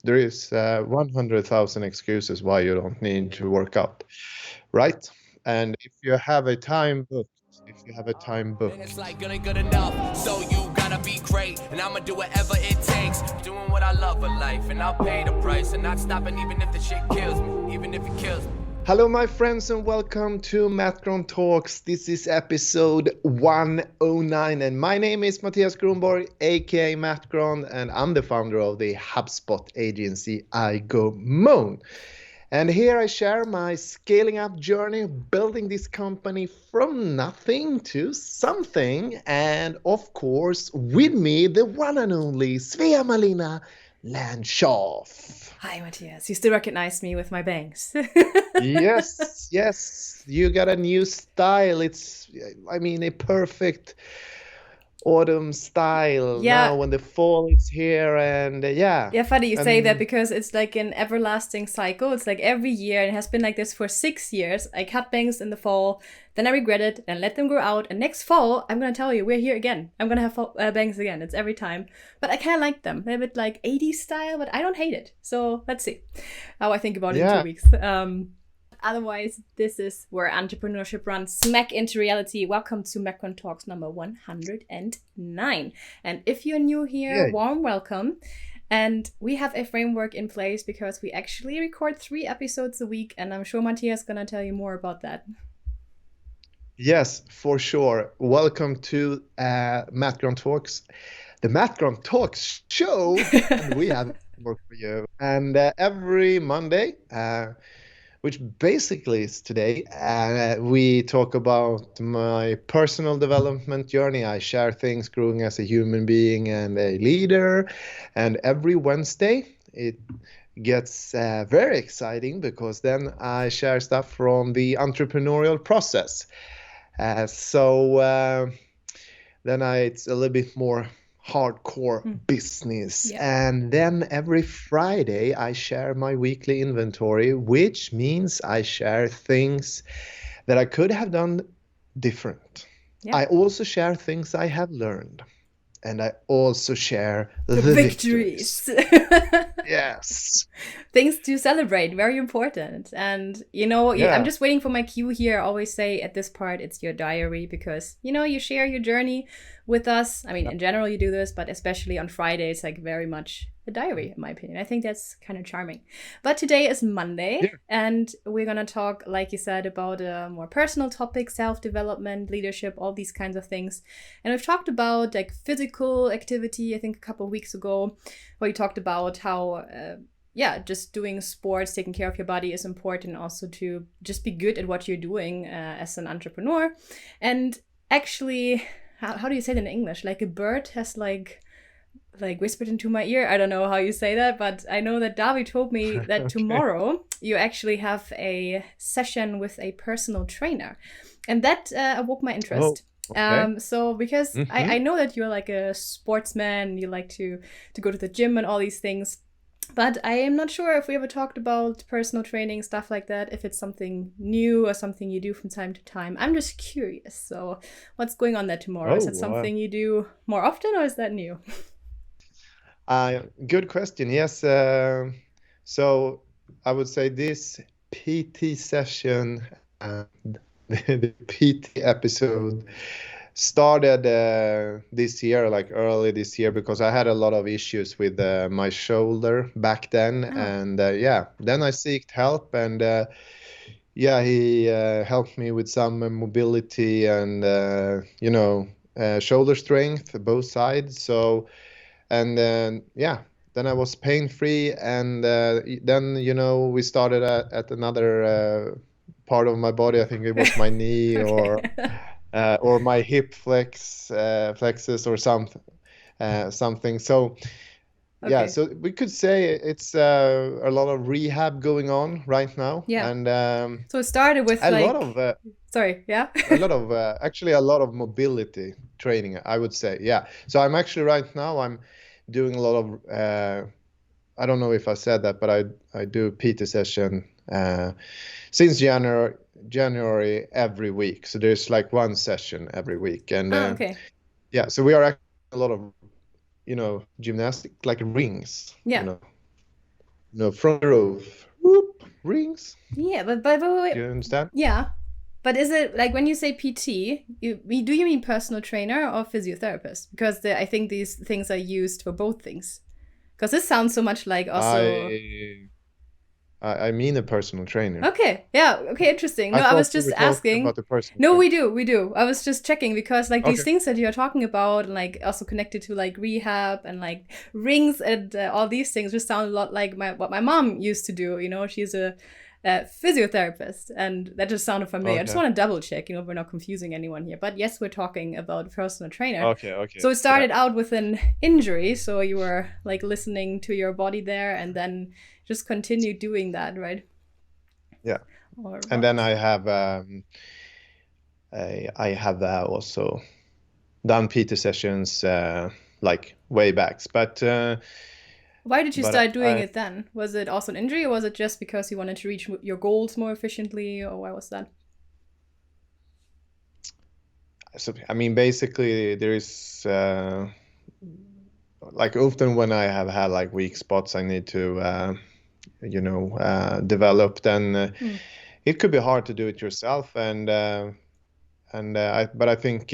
There is 100,000 excuses why you don't need to work out, right? And if you have a time And it's booked, like good ain't good enough, so you gotta be great. And I'ma do whatever it takes, doing what I love in life, and I'll pay the price, and not stopping even if the shit kills me, even if it kills me. hello, my friends, and welcome to MattGron Talks. This is episode 109, and my name is Mattias Gronborg, aka MattGron, and I'm the founder of the HubSpot agency I Go Moan. And here I share my scaling up journey, building this company from nothing to something. And of course, with me, the one and only Svea Malina Landschaff. Hi, Mattias. You still recognize me with my bangs. Yes, yes, you got a new style. A perfect autumn style now Yeah. when the fall is here. And yeah, Yeah, funny you say that and because it's like an everlasting cycle. It's like every year, and it has been like this for 6 years. I cut bangs in the fall, then I regret it and let them grow out. And next fall, I'm gonna tell you, we're here again. I'm gonna have bangs again. It's every time. But I kind of like them. They're a bit like 80s style, but I don't hate it. So let's see how I think about it in yeah. 2 weeks. Otherwise, this is where entrepreneurship runs smack into reality. Welcome to MattGron Talks number 109. And if you're new here, Yeah. warm welcome. And we have a framework in place because we actually record 3 episodes a week. And I'm sure Mattias is going to tell you more about that. Yes, for sure. Welcome to MattGron Talks, the MattGron Talks show, and we have work for you. And every Monday, which basically is today, we talk about my personal development journey. I share things growing as a human being and a leader. And every Wednesday, it gets very exciting because then I share stuff from the entrepreneurial process. So then it's a little bit more hardcore business. Yeah. And then every Friday, I share my weekly inventory, which means I share things that I could have done different. Yeah. I also share things I have learned. And I also share the victories. Yes. Things to celebrate, very important. And Yeah. I'm just waiting for my cue here. I always say at this part it's your diary because you share your journey with us. I mean, in general you do this, but especially on Friday it's like very much a diary in my opinion. I think that's kind of charming. But today is Monday, Yeah. and we're gonna talk, like you said, about a more personal topic, self-development, leadership, all these kinds of things. And we've talked about like physical activity, I think a couple of weeks ago, where you talked about how just doing sports, taking care of your body is important, also to just be good at what you're doing as an entrepreneur. And actually, how do you say it in English? Like a bird has like whispered into my ear. I don't know how you say that, but I know that Davi told me that tomorrow you actually have a session with a personal trainer, and that awoke my interest. Okay. So because I know that you're like a sportsman, you like to go to the gym and all these things. But I am not sure if we ever talked about personal training, stuff like that, if it's something new or something you do from time to time. I'm just curious. So what's going on there tomorrow? Is it something you do more often, or is that new? Good question. Yes. So I would say this PT session and the PT episode started this year, like early this year, because I had a lot of issues with my shoulder back then. And then I sought help, and he helped me with some mobility and shoulder strength, both sides. So, and then I was pain free, and then we started at another part of my body. I think it was my knee or my hip flexes or something. So yeah, so we could say it's a lot of rehab going on right now. Yeah. And so it started with a like lot of sorry, yeah. actually a lot of mobility training, I would say. Yeah. So I'm actually right now I'm doing a lot of I don't know if I said that, but I do a PT session since January every week. So there's like one session every week, and okay. So we are actually a lot of gymnastic, like rings. Yeah. No, from the roof. Whoop, rings. Yeah, but wait, Do you understand? yeah. But is it like when you say PT, do you mean personal trainer or physiotherapist? Because I think these things are used for both things. Because this sounds so much like also. I I mean a personal trainer. Okay, yeah, okay, interesting. No, I I thought was we just were talking asking. about the personal No, trainer. we do. I was just checking because like these Okay. things that you're talking about, like also connected to like rehab and like rings and all these things, just sound a lot like what my mom used to do. You know, she's a physiotherapist, and that just sounded familiar. I just Okay. want to double check. You know, we're not confusing anyone here. But yes, we're talking about a personal trainer. Okay. Okay. So it Yeah. started out with an injury, so you were like listening to your body there, and then just continued doing that, right? Yeah. Or And what? then I have also done PT sessions like way backs, Why did you but start doing I it then? Was it also an injury, or was it just because you wanted to reach your goals more efficiently, or why was that? so I mean basically there is like often when I have had like weak spots I need to develop, then Hmm. it could be hard to do it yourself, but I think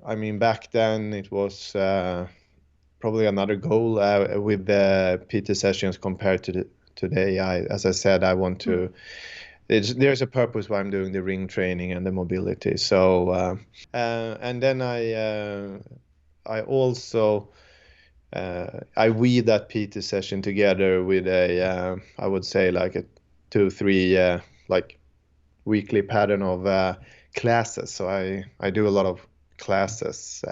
I mean back then it was probably another goal with the PT sessions compared to today. As I said, I want Hmm. to. There's a purpose why I'm doing the ring training and the mobility. So and then I also I weave that PT session together with I would say like a 2-3 like weekly pattern of classes. So I do a lot of classes,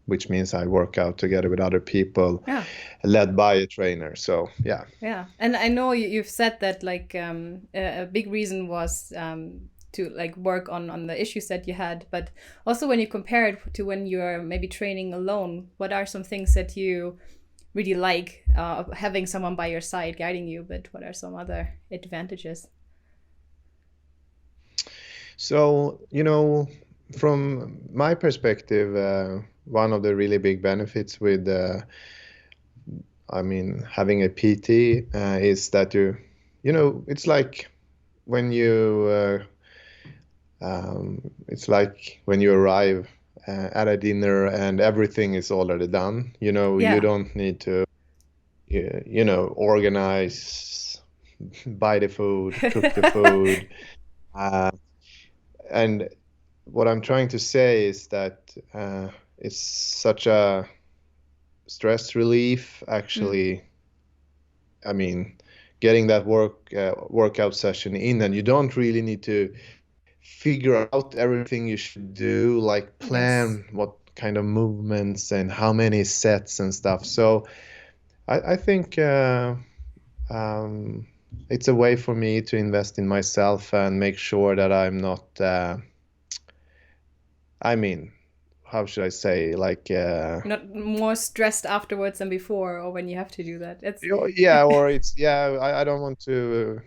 which means I work out together with other people, Yeah. led by a trainer. So yeah. Yeah, and I know you've said that like a big reason was to like work on the issues that you had, but also when you compare it to when you're maybe training alone, what are some things that you really like having someone by your side guiding you? But what are some other advantages? So from my perspective, one of the really big benefits with I mean having a PT is that it's like when it's like when you arrive at a dinner and everything is already done. You Yeah. don't need to, organize, buy the food, cook the food. Uh, and what I'm trying to say is that it's such a stress relief, Mm, actually. I mean, getting that workout session in, and you don't really need to figure out everything you should do, like yes. plan what kind of movements and how many sets and stuff. So I think um, it's a way for me to invest in myself and make sure that I'm not, I mean, how should I say, like, Not more stressed afterwards than before, or when you have to do that. It's yeah, or I don't want to,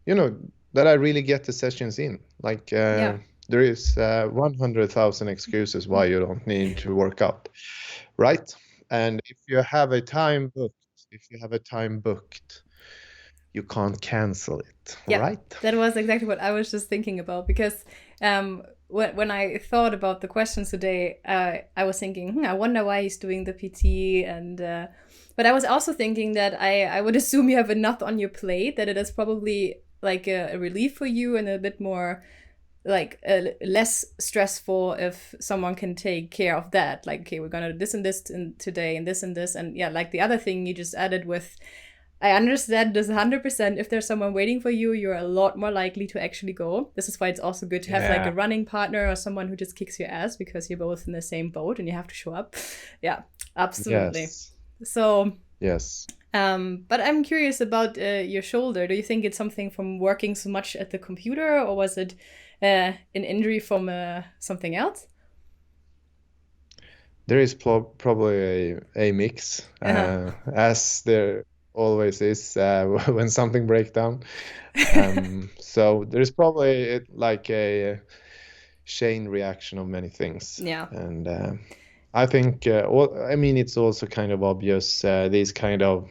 you know, that I really get the sessions in. Like, yeah. there is 100,000 excuses why you don't need to work out, right? And if you have a time booked, you can't cancel it, Yeah, right? that was exactly what I was just thinking about because when I thought about the questions today, I was thinking, I wonder why he's doing the PT, and but I was also thinking that I would assume you have enough on your plate that it is probably like a relief for you and a bit more like less stressful if someone can take care of that. Like, okay, we're gonna do this and this today and this, and yeah, like the other thing you just added with I understand this 100%. If there's someone waiting for you, you're a lot more likely to actually go. This is why it's also good to have like a Yeah. running partner or someone who just kicks your ass because you're both in the same boat and you have to show up. Yeah, absolutely. Yes. So, Yes. but I'm curious about your shoulder. Do you think it's something from working so much at the computer, or was it an injury from something else? There is probably a mix, Uh-huh. as there always is when something breaks down. So there is probably like a chain reaction of many things, Yeah. and I think, I mean, it's also kind of obvious these kind of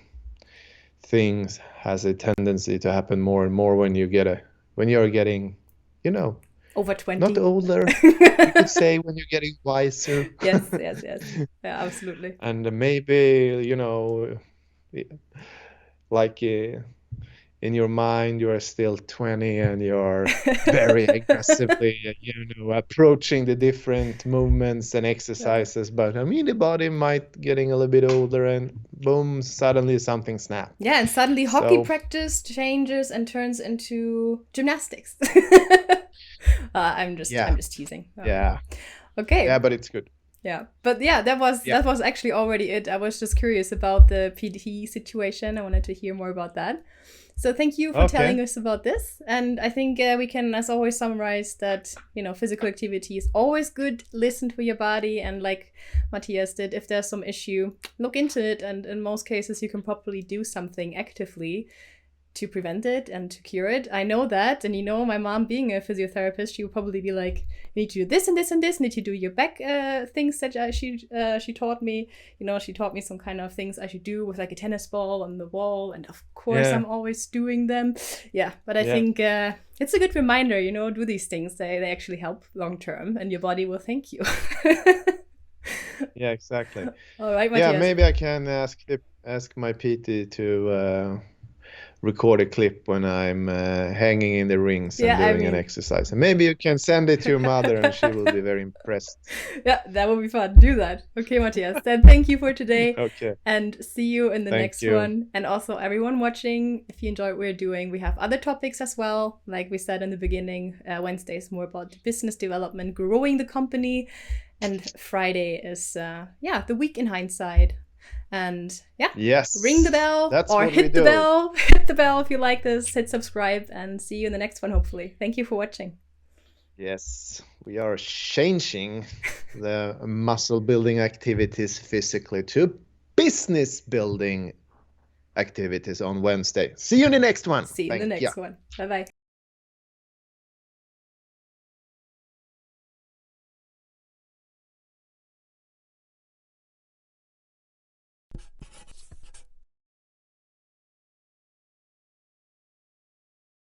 things has a tendency to happen more and more when you're getting, Over 20. not older. You could say when you're getting wiser. Yes. Yeah, absolutely. And maybe, like in your mind, you are still 20 and you're very aggressively, approaching the different movements and exercises. But I mean, the body might getting a little bit older and boom, suddenly something snaps. Yeah, and suddenly hockey practice changes and turns into gymnastics. I'm just teasing. Yeah. Okay. Yeah, but it's good. Yeah, but yeah, that was actually already it. I was just curious about the PT situation. I wanted to hear more about that. So thank you for telling us about this. And I think we can, as always, summarize that, physical activity is always good. Listen to your body. And like Mattias did, if there's some issue, look into it. And in most cases, you can probably do something actively to prevent it and to cure it. I know that. And my mom being a physiotherapist, she would probably be like, you need to do this and this and this, need to do your back things that she taught me. She taught me some kind of things I should do with like a tennis ball on the wall. And of course, I'm always doing them. Yeah, but I think it's a good reminder, do these things. They actually help long term and your body will thank you. Yeah, exactly. All right, Mattias. Yeah, maybe I can ask my PT to record a clip when I'm hanging in the rings and doing an exercise. And maybe you can send it to your mother and she will be very impressed. Yeah, that will be fun. Do that. Okay, Mattias. Then thank you for today. Okay. And see you in the next one. And also everyone watching, if you enjoyed what we're doing, we have other topics as well. Like we said in the beginning, Wednesday is more about business development, growing the company. And Friday is, the week in hindsight. And ring the bell hit the bell. Hit the bell if you like this. Hit subscribe and see you in the next one, hopefully. Thank you for watching. Yes, we are changing the muscle building activities physically to business building activities on Wednesday. See you in the next one. See you in the next one. Bye-bye.